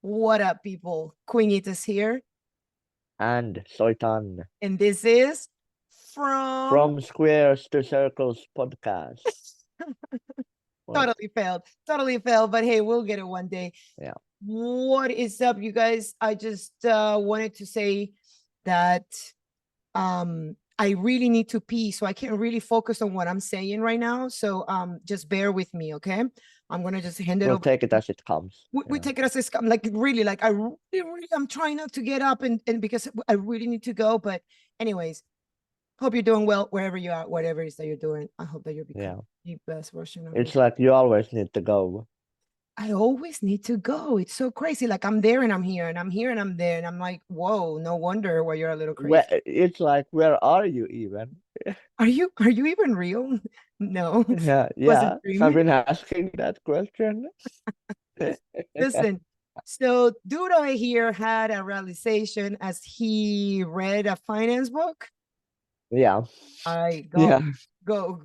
What up, people? Queen is here, And Soitan and this is from from Squares to Circles podcast. Well, totally failed, but hey, we'll get it one day. yeah, What is up, you guys? I just wanted to say that I really need to pee, so I can't really focus on what I'm saying right now. So just bear with me, okay? I'm gonna just hand it we'll over. take it as it comes. We take it as it's like really like really I'm trying not to get up and because I really need to go. But anyways, hope you're doing well wherever you are, whatever it is that you're doing. I hope that you're becoming Yeah, the best version of it's yourself. like you always need to go. I always need to go. It's so crazy. Like I'm there and I'm here and I'm here and I'm there and I'm like, whoa, no wonder why you're a little Where crazy. it's like, where are you even? Are you even real? No, Yeah, was a yeah. I've dream. been asking that question. Listen, so dude over here had a realization as he read a finance book. Yeah, I go, yeah. go.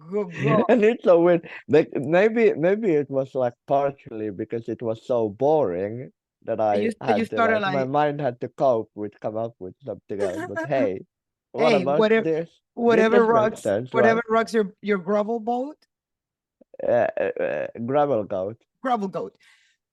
And it's so weird. Like maybe it was like partially because it was so boring that I You had to started like my like, mind had to cope with come up with something else. But hey, what hey, about whatever, this? whatever This makes rocks, sense, whatever right? rocks your gravel boat, Gravel goat. gravel goat.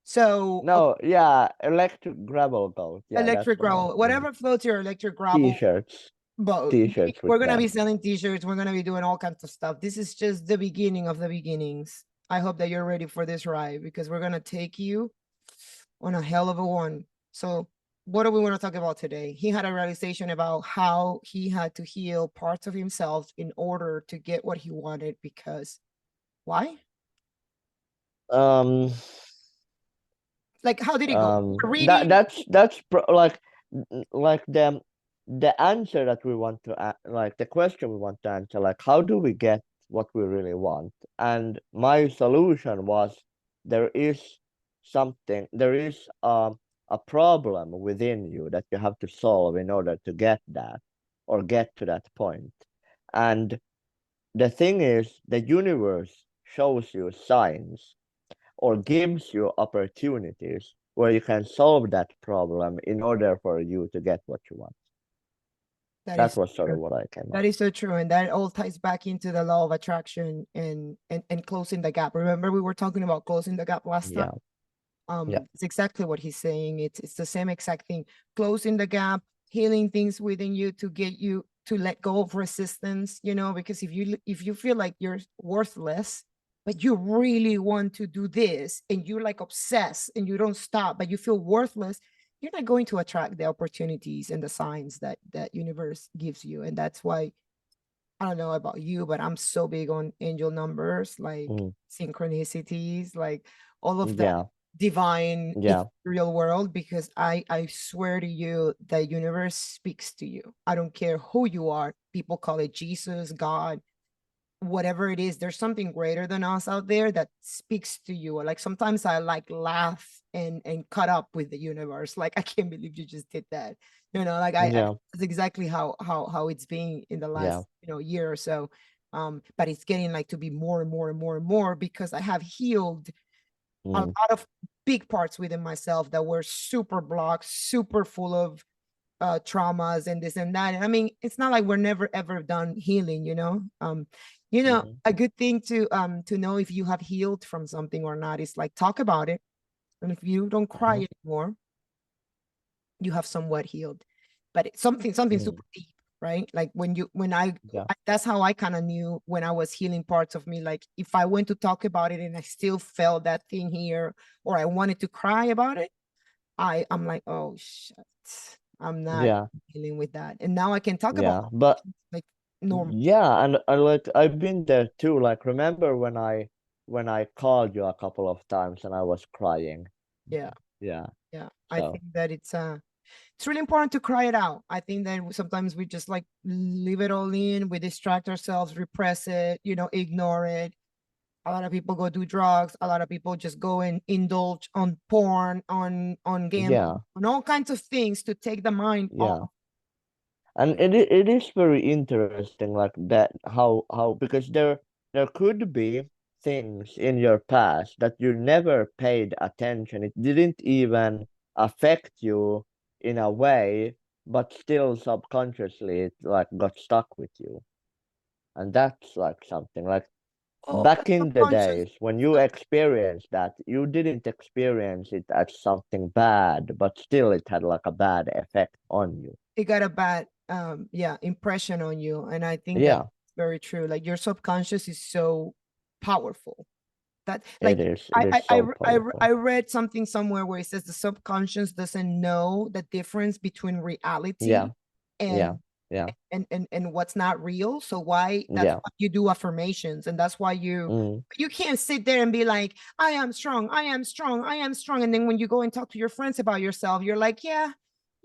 So No, yeah, electric gravel goat. Yeah, that's electric what I gravel, mean. whatever floats your electric gravel T-shirts, boat. t-shirts with We're gonna be that. selling t-shirts. We're gonna be doing all kinds of stuff. This is just the beginning of the beginnings. I hope that you're ready for this ride because we're gonna take you on a hell of a one. So, what do we want to talk about today? He had a realization about how he had to heal parts of himself in order to get what he wanted. Because why? Um, Like, how did it go? that Reading. that's like like the answer that we want to like the question we want to answer, like how do we get what we really want? And my solution was there is there is a problem within you that you have to solve in order to get that or get to that point. And the thing is, the universe shows you signs or gives you opportunities where you can solve that problem in order for you to get what you want. That That is was sort true. of what I came That up is so true, and that all ties back into the law of attraction and closing the gap. Remember, we were talking about closing the gap last with. time. Yeah, yeah, It's exactly what he's saying. It's the same exact thing. Closing the gap, healing things within you to get you to let go of resistance, because if you feel like you're worthless, but you really want to do this and you're like obsessed and you don't stop, but you feel worthless, you're not going to attract the opportunities and the signs that universe gives you. And that's why I don't know about you, but I'm so big on angel numbers, like mm, synchronicities, like all of that yeah, divine yeah, ethereal world, because I swear to you, the universe speaks to you. I don't care who you are. People call it Jesus, God, whatever it is. There's something greater than us out there that speaks to you. Like sometimes I like laugh and cut up with the universe. Like I can't believe you just did that. Like I yeah, that's exactly how it's been in the yeah, last year or so. But it's getting like to be more and more and more and more because I have healed a mm, lot of big parts within myself that were super blocked, super full of traumas and this and that. And I mean, it's not like we're never ever done healing. mm, A good thing to know if you have healed from something or not is like talk about it. And if you don't mm, cry anymore, you have somewhat healed. But something mm, super deep, right? Like when yeah, that's how I kind of knew when I was healing parts of me. Like if I went to talk about it and I still felt that thing here, or I wanted to cry about it, I'm like, oh shit, I'm not yeah, dealing with that. And now I can talk about yeah. But like normal. yeah, and I like I've been there too. Like remember when I called you a couple of times and I was crying. Yeah, Yeah. yeah. I So think that it's really important to cry it out. I think that sometimes we just like leave it all in, we distract ourselves, repress it, ignore it. A lot of people go do drugs. A lot of people just go and indulge on porn, on gambling, yeah, on all kinds of things to take the mind off. yeah. And it is very interesting like that how because there could be things in your past that you never paid attention. It didn't even affect you in a way, but still subconsciously it like got stuck with you. And that's like something like Oh, but back in the subconscious, days when you experienced that, you didn't experience it as something bad, but still it had like a bad effect on you. it got a bad impression on you, and I think that's Yeah, very true. Like your subconscious is so powerful that it like is. It is so I powerful. read something somewhere where it says the subconscious doesn't know the difference between reality Yeah, yeah, and yeah, and what's not real. So why that's yeah. why you do affirmations, and that's why Mm, you can't sit there and be like, I am strong, I am strong, I am strong. And then when you go and talk to your friends about yourself, you're like, yeah,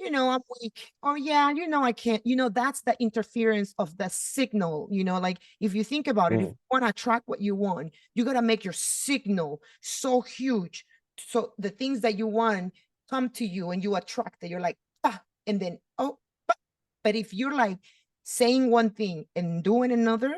I'm weak. Oh yeah, I can't. That's the interference of the signal. Like if you think about it, if mm, you want to attract what you want, you got to make your signal so huge. So the things that you want come to you and you attract it. You're like, ah, and then, oh, but if you're like saying one thing and doing another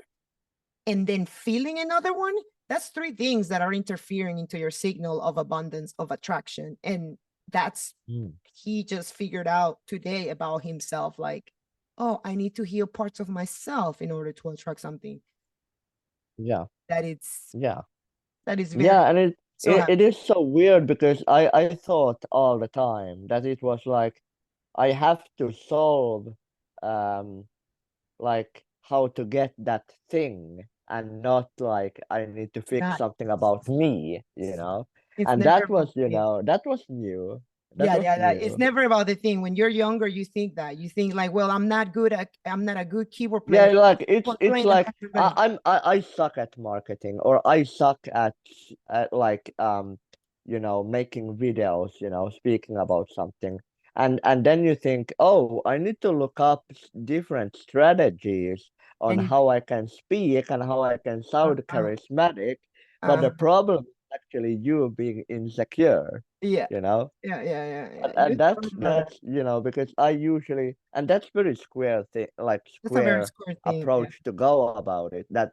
and then feeling another one, that's three things that are interfering into your signal of abundance, of attraction. And that's mm. he just figured out today about himself, like, oh, I need to heal parts of myself in order to attract something Yeah, that it's yeah, that is very yeah. And so happy. it is so weird because I thought all the time that it was like I have to solve um like how to get that thing and not like I need to It's fix not. something about me, you know. It's And never that about was, the thing. that was new. That Yeah, was yeah. It's new. never about the thing. When you're younger, you think that. You think like, well, I'm not a good keyboard Yeah, player. like it's Complain and like everybody. I suck at marketing, or I suck at like making videos, speaking about something. And then you think, "Oh, I need to look up different strategies on And you, how I can speak and how I can uh, sound uh, charismatic." But uh, the problem is actually you being insecure, yeah, you know? yeah. You And told that's me about that. that's because I usually, and that's very square thing, like That's a very square square thing. Yeah. approach to go about it, that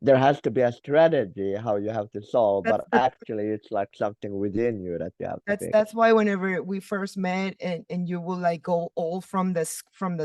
there has to be a strategy how you have to solve, That's but the actually it's like something within you that you have to fix. that's why whenever we first met and you will like go all from the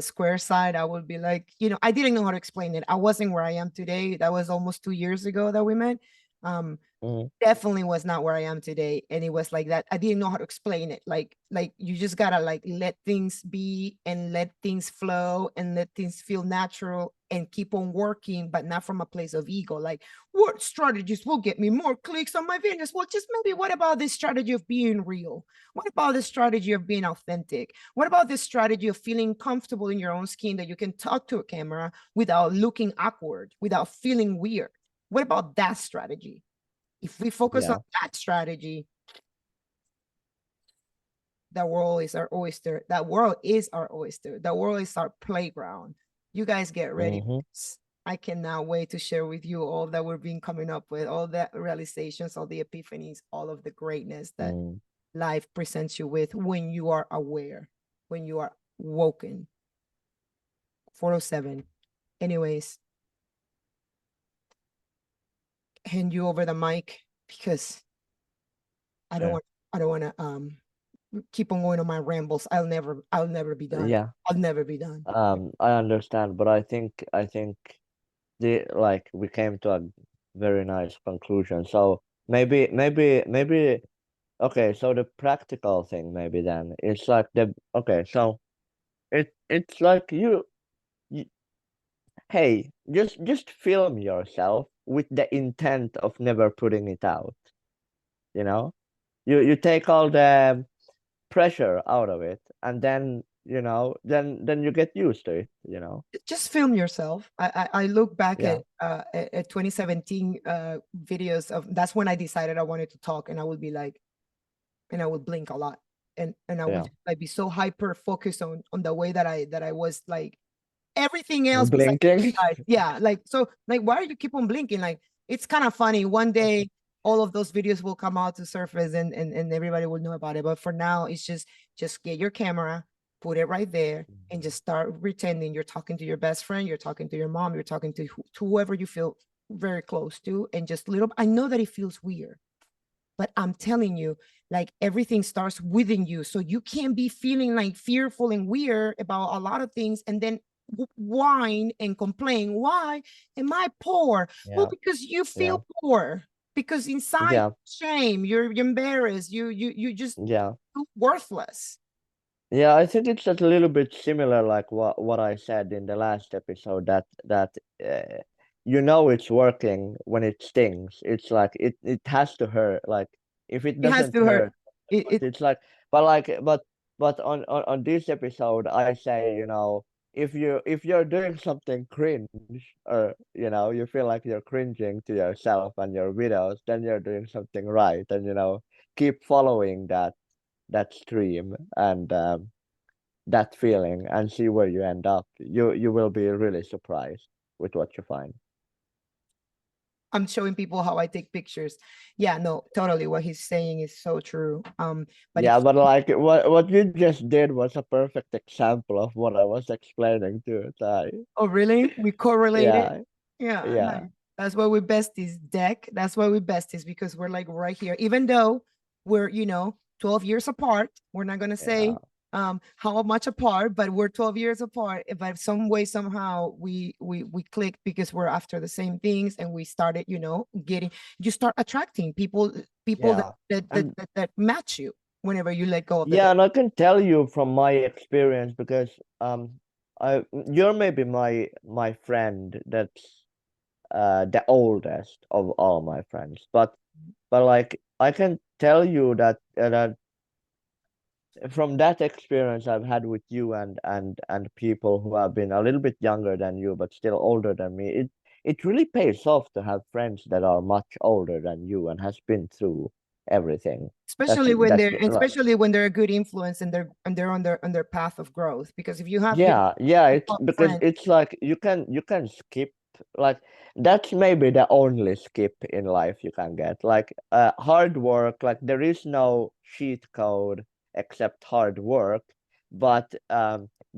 square side, I would be like, I didn't know how to explain it. I wasn't where I am today. That was almost 2 years ago that we met. Um, Hmm. definitely was not where I am today. And it was like that. I didn't know how to explain it. Like you just gotta like let things be and let things flow and let things feel natural and keep on working, but not from a place of ego. Like, what strategies will get me more clicks on my videos? Well, just maybe what about this strategy of being real? What about this strategy of being authentic? What about this strategy of feeling comfortable in your own skin, that you can talk to a camera without looking awkward, without feeling weird? What about that strategy? If we focus on Yeah. that strategy, the world is our oyster. That world is our oyster. The world is our playground. You guys get ready. Hmm. I cannot wait to share with you all that we've been coming up with, all the realizations, all the epiphanies, all of the greatness that Mm. life presents you with when you are aware, when you are woken. 407. Anyways, hand you over the mic because I don't Okay. want I don't want to keep on going on my rambles. I'll never be done. Yeah. I'll never be done. I understand, but I think the like we came to a very nice conclusion. So maybe okay, so the practical thing maybe then it's like the okay, so it's like you hey, just film yourself with the intent of never putting it out, you know? You take all the pressure out of it, and then, then you get used to it. Just film yourself. I look back Yeah, at 2017 videos of that's when I decided I wanted to talk, and I would be like, and I would blink a lot, and I would yeah. just, like be so hyper focused on the way that I was like everything else besides you Blinking. guys. Yeah, like so, like why do you keep on blinking? Like it's kind of funny. One day, all of those videos will come out to surface, and everybody will know about it. But for now, it's just get your camera, put it right there, and just start pretending you're talking to your best friend, you're talking to your mom, you're talking to whoever you feel very close to, and just little. I know that it feels weird, but I'm telling you, like everything starts within you. So you can't be feeling like fearful and weird about a lot of things and then whine and complain. Why am I poor? Well, Yeah. because you Yeah. feel poor. Because inside Yeah. shame, you're embarrassed. You just Yeah. feel worthless. Yeah, I think it's just a little bit similar, like what I said in the last episode, that you know it's working when it stings. It's like it has to hurt. Like if it It has doesn't to hurt. hurt, It it's like, but like but on this episode, I say, if you're doing something cringe, or you feel like you're cringing to yourself and your videos, then you're doing something right, and keep following that stream and that feeling and see where you end up. You will be really surprised with what you find. I'm showing people how I take pictures. Yeah, no, totally. What he's saying is so true. But Yeah, it's but like what you just did was a perfect example of what I was explaining to Ty. oh really? We correlated. Yeah, Yeah, yeah, nice. That's why we're besties, Deck. That's why we're besties because we're like right here. Even though we're 12 years apart, we're not gonna say yeah. how much apart, but we're 12 years apart. But some way somehow we clicked because we're after the same things and we started, getting you start attracting people that Yeah. that that, And that, that match you whenever you let go of the yeah, debt. and I can tell you from my experience because you're maybe my friend that's the oldest of all my friends, but like I can tell you that from that experience I've had with you and people who have been a little bit younger than you but still older than me, it really pays off to have friends that are much older than you and has been through everything. That's especially when that they're like, especially when they're a good influence and they're on their path of growth, because if you have yeah, it's top because friends. it's like you can skip, like that's maybe the only skip in life you can get. Like hard work, like there is no cheat code except hard work, but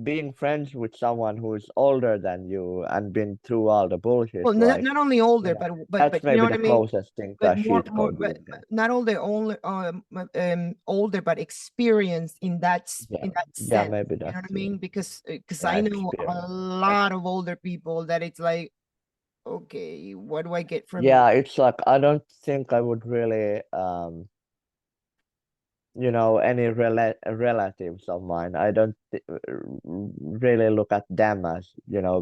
being friends with someone who's older than you and been through all the bullshit, Well, not, like not only older, but that's you know maybe what the I mean. closest thing to But a cheat code you but would get. not only older, but experienced Yeah, in that yeah, sense. maybe You that know what I too. mean? Because Yeah, I know a experience. lot of older people that it's like, okay, what do I get from you? Yeah, it's like I don't think I would really any relatives of mine. I don't really look at them as,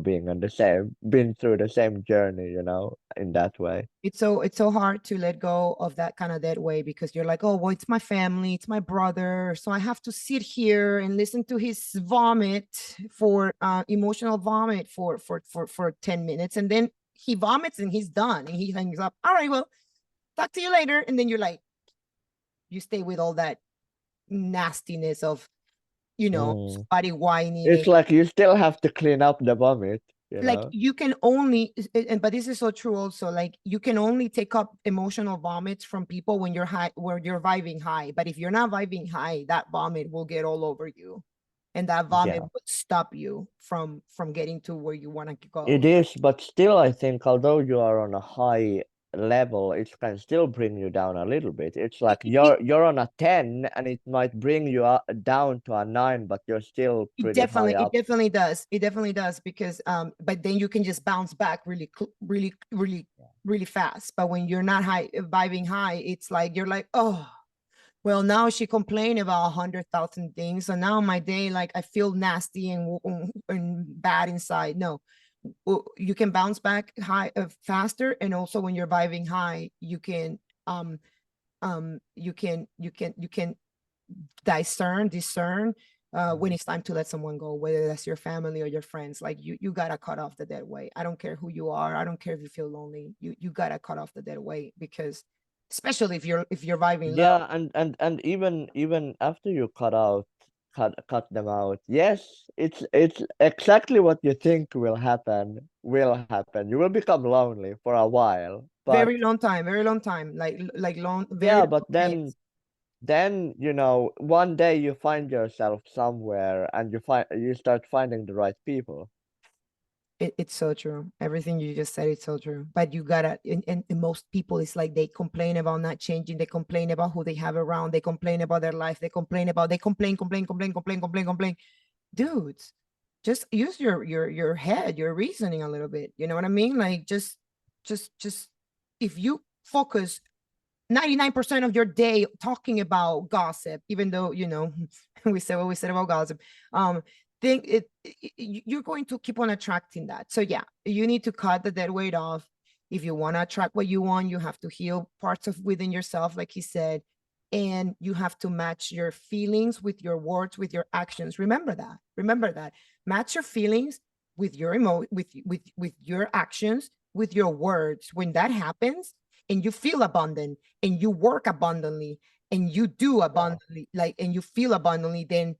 being on the same, been through the same journey, in that way. It's so hard to let go of that kind of dead way, because you're like, oh well, it's my family, it's my brother, so I have to sit here and listen to his vomit for emotional vomit for 10 minutes, and then he vomits and he's done and he hangs up. All right, well, talk to you later. And then you're like, you stay with all that nastiness of Mm. somebody whining. It's like you still have to clean up the vomit, you Like know? you can only, and but this is so true also, like you can only take up emotional vomits from people when you're high, where you're vibing high. But if you're not vibing high, that vomit will get all over you, and that vomit Yeah. would stop you from getting to where you want to It go. is, but still, I think although you are on a high level, it can still bring you down a little bit. It's it, like it, it, you're on a 10 and it might bring you down to a 9, but you're still it pretty high definitely it up. definitely does, it definitely does, because but then you can just bounce back really fast. But when you're not high, vibing high, it's like you're like, oh, well, now she complained about 100,000 things. So now my day, like I feel nasty and bad inside. No, you can bounce back high faster. And also when you're vibing high, you can discern when Mm. it's time to let someone go, whether that's your family or your friends. Like you gotta cut off the dead weight. I don't care who you are. I don't care if you feel lonely. You gotta cut off the dead weight, because especially if you're vibing low. Yeah, and even after you cut them out, yes, it's exactly what you think will happen. You will become lonely for a while, but Very long time, like long, very yeah, but long then days. then one day you find yourself somewhere and you start finding the right people. It's so true. Everything you just said, it's so true. But you gotta, and most people, it's like they complain about not changing. They complain about who they have around. They complain about their life. They complain. Dudes, just use your head, your reasoning a little bit. You know what I mean? Like just if you focus 99% of your day talking about gossip, even though, we said what we said about gossip, think you're going to keep on attracting that. So yeah, you need to cut the dead weight off. If you want to attract what you want, you have to heal parts of within yourself, like he said, and you have to match your feelings with your words, with your actions. Remember that match your feelings with your with your actions, with your words. When that happens, and you feel abundant, and you work abundantly, and you do Yeah. abundantly, like, and you feel abundantly, then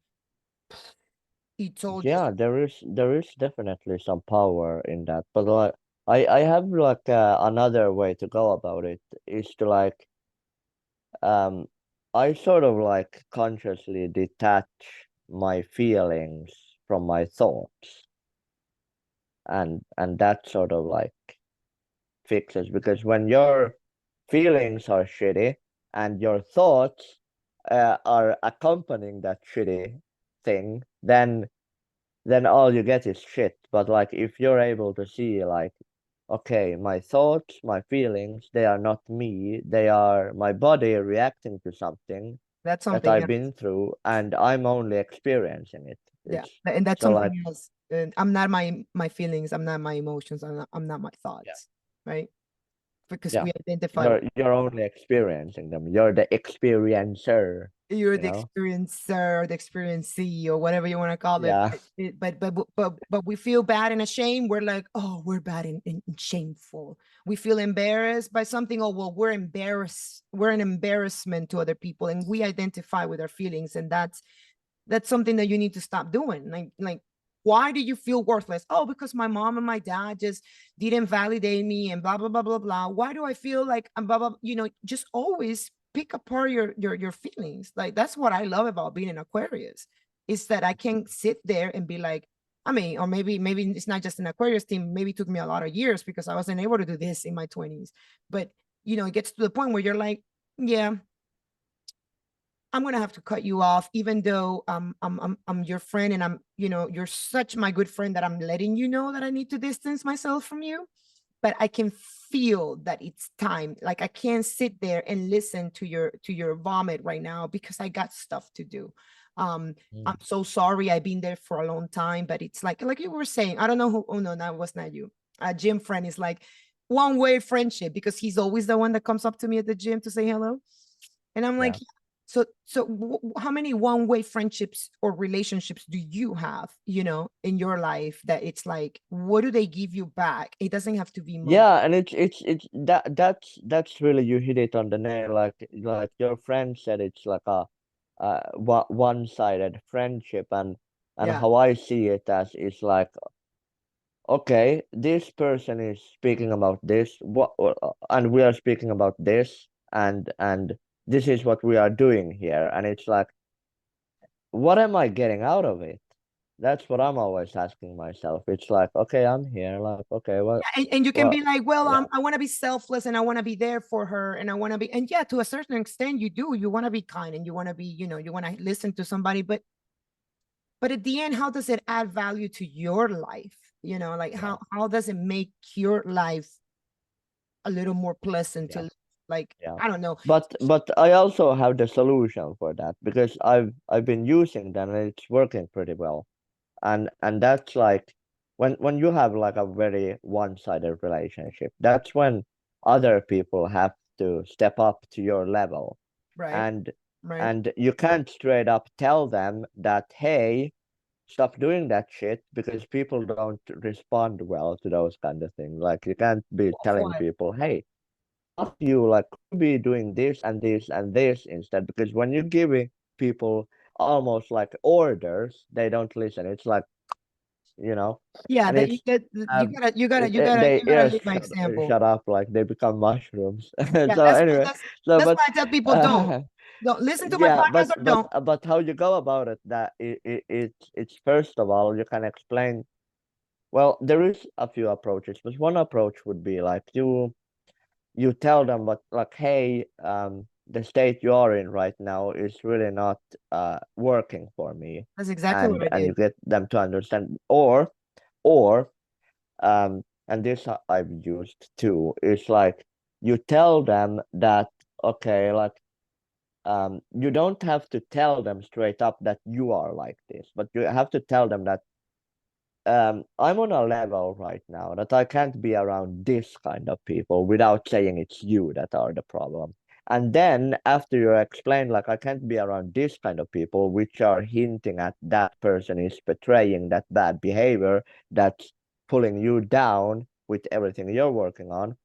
it's all just Yeah, there is definitely some power in that, but like I have like another way to go about it is to like um I sort of like consciously detach my feelings from my thoughts, and that sort of like fixes, because when your feelings are shitty and your thoughts are accompanying that shitty thing, then all you get is shit. But like if you're able to see like, okay, my thoughts, my feelings, they are not me, they are my body reacting to something that's that something I've else. been through, and I'm only experiencing it. Yeah, It's and that's so like, something else. And I'm not my feelings. I'm not my emotions. I'm not my yeah, thoughts. Right? Because yeah, we identify with you're only experiencing them. You're the experiencer, you're you the know? experiencer, the experiencee, or whatever you want to call it. Yeah, But we feel bad and ashamed. We're like, oh, we're bad and shameful. We feel embarrassed by something. Oh, well, we're embarrassed. We're an embarrassment to other people, and we identify with our feelings, and that's something that you need to stop doing. Like why do you feel worthless? Oh, because my mom and my dad just didn't validate me and blah blah blah blah blah. Why do I feel like I'm blah blah? Just always pick apart your feelings. Like that's what I love about being an Aquarius, is that I can sit there and be like, I mean, or maybe it's not just an Aquarius team. Maybe it took me a lot of years because I wasn't able to do this in my 20s. But it gets to the point where you're like, yeah, I'm gonna have to cut you off, even though I'm your friend, and you're such my good friend that I'm letting you know that I need to distance myself from you. But I can feel that it's time. Like I can't sit there and listen to your vomit right now because I got stuff to do. Um, I'm mm, so sorry. I've been there for a long time, but it's like you were saying. I don't know who. Oh no, that was not you. A gym friend is like one-way friendship because he's always the one that comes up to me at the gym to say hello, and I'm like, yeah. so how many one-way friendships or relationships do you have, in your life that it's like, what do they give you back? It doesn't have to be money. Yeah, and it's that's really, you hit it on the nail. Like your friend said, it's like a one-sided friendship, and Yeah, how I see it as is like, okay, this person is speaking about this, and we are speaking about this, and this is what we are doing here, and it's like, what am I getting out of it? That's what I'm always asking myself. It's like, okay, I'm here, like, okay, and you can what, be like, well, yeah, I want to be selfless and I want to be there for her and I want to be, and yeah, to a certain extent you want to be kind and you want to be, you want to listen to somebody, but at the end, how does it add value to your life? Like yeah, how does it make your life a little more pleasant to yeah. live? Like, Yeah. I don't know. But I also have the solution for that, because I've been using them and it's working pretty well. And that's like, when you have like a very one-sided relationship, that's when other people have to step up to your level. Right, And right. and you can't straight up tell them that, hey, stop doing that shit, because people don't respond well to those kind of things. Like you can't be Of telling what? people, hey, up you, like, could be doing this and this and this instead, because when you're giving people almost like orders, they don't listen. It's like, you know Yeah, and that it's you um gotta you gotta it, you gotta they you gotta ears lead by example. shut up, like they become mushrooms. Yeah, So that's anyway, that's so that's but why I tell people don't uh, don't listen to my yeah, podcast or don't. but how you go about it, that it's first of all, you can explain Well, there is a few approaches, but one approach would be like you tell them what, like, hey, the state you are in right now is really not working for me, That's exactly what I and did. you get them to understand, or and this I've used too, is like you tell them that, okay, like, you don't have to tell them straight up that you are like this, but you have to tell them that, I'm on a level right now that I can't be around this kind of people without saying it's you that are the problem. And then after you explain, like, I can't be around this kind of people, which are hinting at that person is betraying that bad behavior, that's pulling you down with everything you're working on,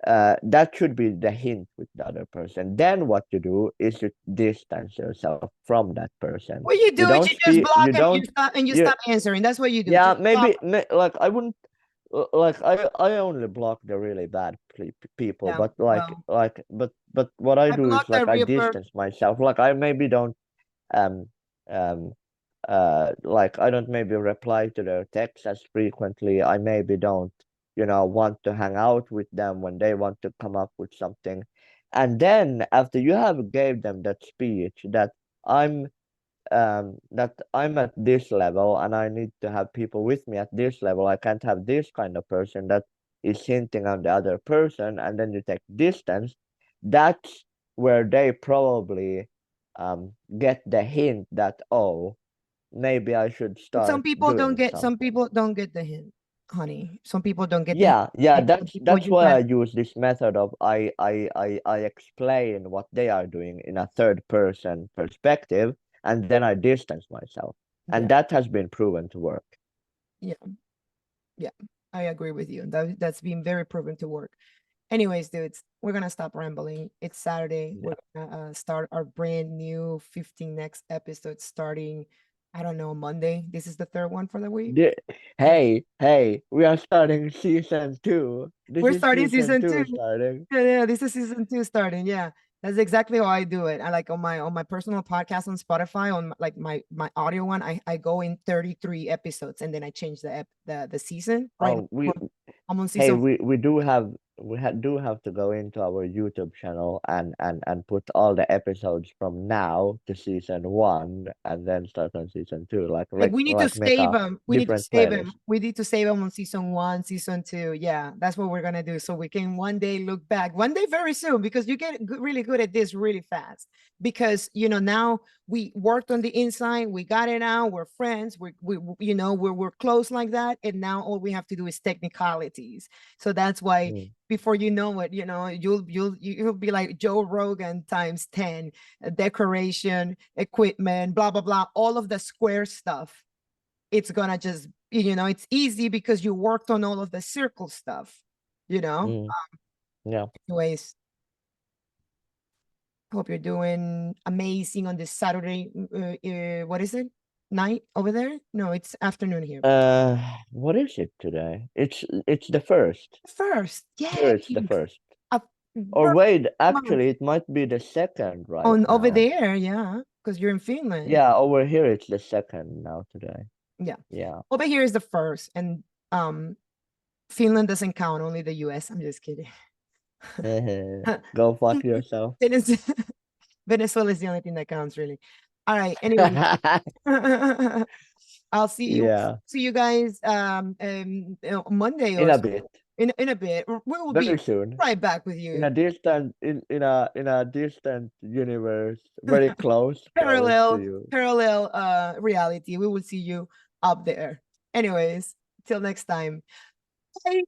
that should be the hint with the other person. Then what you do is you distance yourself from that person. What you You do is don't you just speak. You block and don't. you You stop answering. That's what you do. yeah, Just stop. maybe like I wouldn't like I only block the really bad people, Yeah. but Well, but what I I do is blocked like the I real person. distance myself. Like I maybe don't um um like I don't maybe reply to their texts as frequently. I maybe don't, want to hang out with them when they want to come up with something. And then after you have gave them that speech I'm that I'm at this level and I need to have people with me at this level. I can't have this kind of person that is hinting on the other person, and then you take distance. That's where they probably get the hint that, oh, maybe I should But start doing some something. people don't get the hint, honey. Some people don't get the hint. Yeah, And some people that's you why I got use this method of I explain what they are doing in a third person perspective, and then I distance myself. And yeah, that has been proven to work. yeah, yeah. I agree with you. That's been very proven to work. Anyways, dudes, we're gonna stop rambling. It's Saturday. We're Yeah. gonna start our brand new 15 next episode starting, I don't know, Monday. This is the third one for the week. The- Yeah. hey, we are starting season 2. This We're is starting season season 2 two. starting. Yeah, this is season two starting. Yeah, that's exactly how I do it. I like on my personal podcast on Spotify on like my audio one. I go in 33 episodes and then I change the season. Right Oh, now, I'm on hey, season. we do have do have to go into our YouTube channel and put all the episodes from now to season 1 and then start on season 2, Like we need to like make save a them. We need to different save playlist. them. We need to save them on season one, season two. Yeah, that's what we're gonna do. So we can one day look back, one day very soon, because you get really good at this really fast. Because now we worked on the inside, we got it out, we're friends, we're close like that, and now all we have to do is technicalities. So that's why Mm, before you know it, you'll be like Joe Rogan times 10, decoration, equipment, blah blah blah, all of the square stuff. It's gonna just, it's easy because you worked on all of the circle stuff, you know. mm, yeah. Anyways, hope you're doing amazing on this Saturday. What is it? Night over there? No, it's afternoon here. What is it today? It's the first. First, Here yay! it's the first. A Or birth wait, month actually, it might be the second right on over now. there, yeah, because you're in Finland. Yeah, over here it's the second now today. Yeah, Yeah. over here is the first, and um, Finland doesn't count, only the US. I'm just kidding. Go fuck yourself. Venezuela is the only thing that counts, really. All right. Anyway, I'll Yeah, see you guys Monday in or a so, bit, in a bit. We will be very soon. right back with In you. a distant in a distant universe, very close to you. Parallel reality. We will see you up there. Anyways, till next time. Bye.